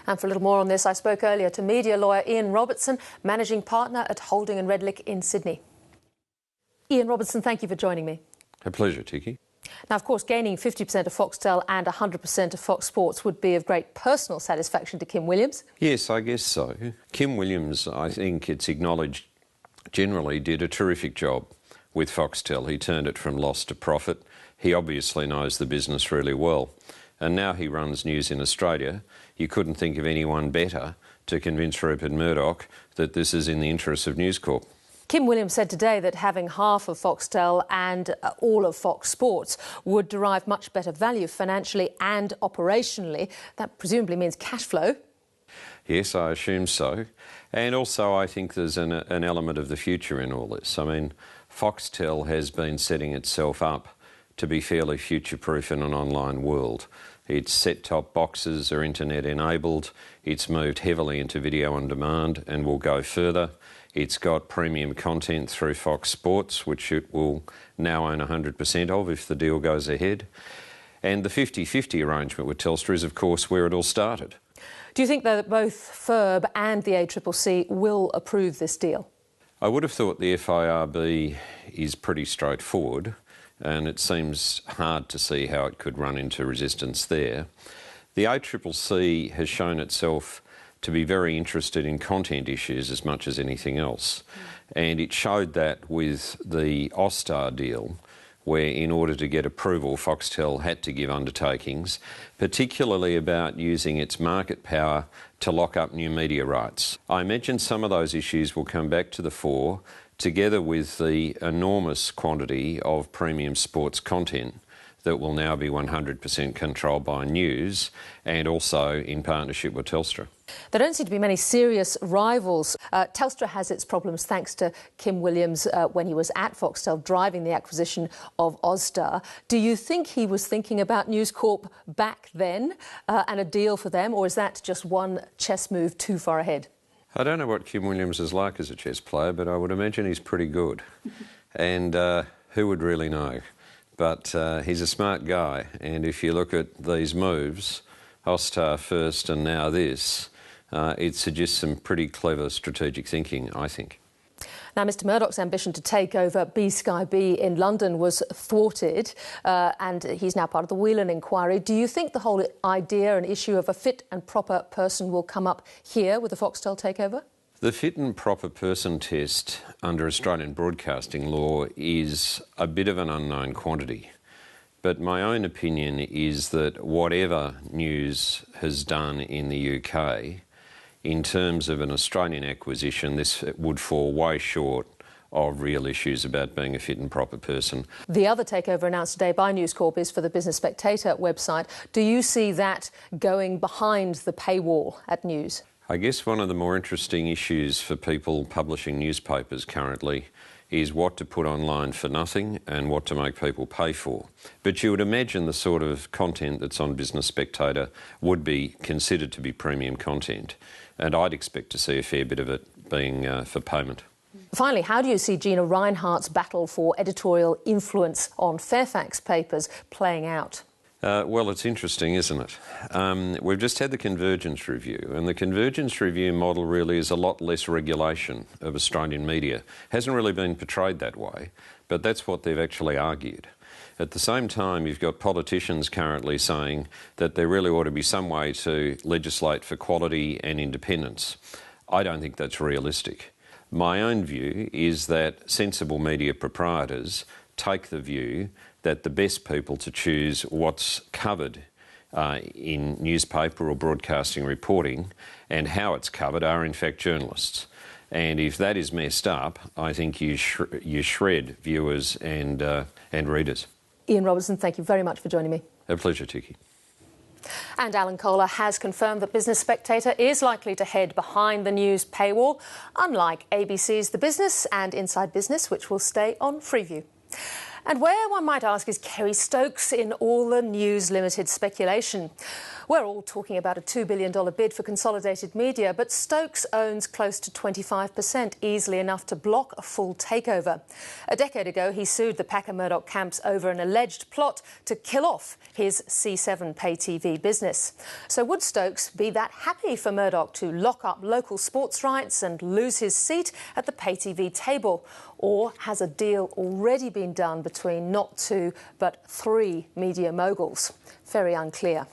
And for a little more on this, I spoke earlier to media lawyer Ian Robertson, managing partner at Holding and Redlich in Sydney. Ian Robertson, thank you for joining me. A pleasure, Tiki. Now, of course, gaining 50% of Foxtel and 100% of Fox Sports would be of great personal satisfaction to Kim Williams. Yes, I guess so. Kim Williams, I think it's acknowledged, generally did a terrific job with Foxtel. He turned it from loss to profit. He obviously knows the business really well. And now he runs news in Australia. You couldn't think of anyone better to convince Rupert Murdoch that this is in the interests of News Corp. Kim Williams said today that having half of Foxtel and all of Fox Sports would derive much better value financially and operationally. That presumably means cash flow. Yes, I assume so. And also I think there's an element of the future in all this. I mean, Foxtel has been setting itself up to be fairly future-proof in an online world. Its set-top boxes are internet-enabled. It's moved heavily into video on demand and will go further. It's got premium content through Fox Sports, which it will now own 100% of if the deal goes ahead. And the 50-50 arrangement with Telstra is, of course, where it all started. Do you think that both FIRB and the ACCC will approve this deal? I would have thought the FIRB is pretty straightforward, and it seems hard to see how it could run into resistance there. The ACCC has shown itself to be very interested in content issues as much as anything else. And it showed that with the Austar deal, where in order to get approval, Foxtel had to give undertakings, particularly about using its market power to lock up new media rights. I imagine some of those issues will come back to the fore, together with the enormous quantity of premium sports content that will now be 100% controlled by News and also in partnership with Telstra. There don't seem to be many serious rivals. Telstra has its problems thanks to Kim Williams when he was at Foxtel driving the acquisition of Austar. Do you think he was thinking about News Corp back then and a deal for them, or is that just one chess move too far ahead? I don't know what Kim Williams is like as a chess player, but I would imagine he's pretty good. And who would really know? But he's a smart guy, and if you look at these moves, Austar first and now this, it suggests some pretty clever strategic thinking, I think. Now, Mr Murdoch's ambition to take over B-Sky B in London was thwarted, and he's now part of the Whelan inquiry. Do you think the whole idea and issue of a fit and proper person will come up here with the Foxtel takeover? The fit and proper person test under Australian broadcasting law is a bit of an unknown quantity. But my own opinion is that whatever News has done in the UK, in terms of an Australian acquisition, this would fall way short of real issues about being a fit and proper person. The other takeover announced today by News Corp is for the Business Spectator website. Do you see that going behind the paywall at News? I guess one of the more interesting issues for people publishing newspapers currently is what to put online for nothing and what to make people pay for. But you would imagine the sort of content that's on Business Spectator would be considered to be premium content, and I'd expect to see a fair bit of it being for payment. Finally, how do you see Gina Rinehart's battle for editorial influence on Fairfax papers playing out? Well, it's interesting, isn't it? We've just had the Convergence Review, and the Convergence Review model really is a lot less regulation of Australian media. Hasn't really been portrayed that way, but that's what they've actually argued. At the same time, you've got politicians currently saying that there really ought to be some way to legislate for quality and independence. I don't think that's realistic. My own view is that sensible media proprietors take the view that the best people to choose what's covered in newspaper or broadcasting reporting and how it's covered are in fact journalists. And if that is messed up, I think you shred viewers and readers. Ian Robertson, thank you very much for joining me. A pleasure, Tiki. And Alan Kohler has confirmed that Business Spectator is likely to head behind the News paywall, unlike ABC's The Business and Inside Business, which will stay on Freeview. And where, one might ask, is Kerry Stokes in all the News Limited speculation? We're all talking about a $2 billion bid for Consolidated Media, but Stokes owns close to 25%, easily enough to block a full takeover. A decade ago, he sued the Packer Murdoch camps over an alleged plot to kill off his C7 pay TV business. So would Stokes be that happy for Murdoch to lock up local sports rights and lose his seat at the pay TV table? Or has a deal already been done between not two but three media moguls? Very unclear.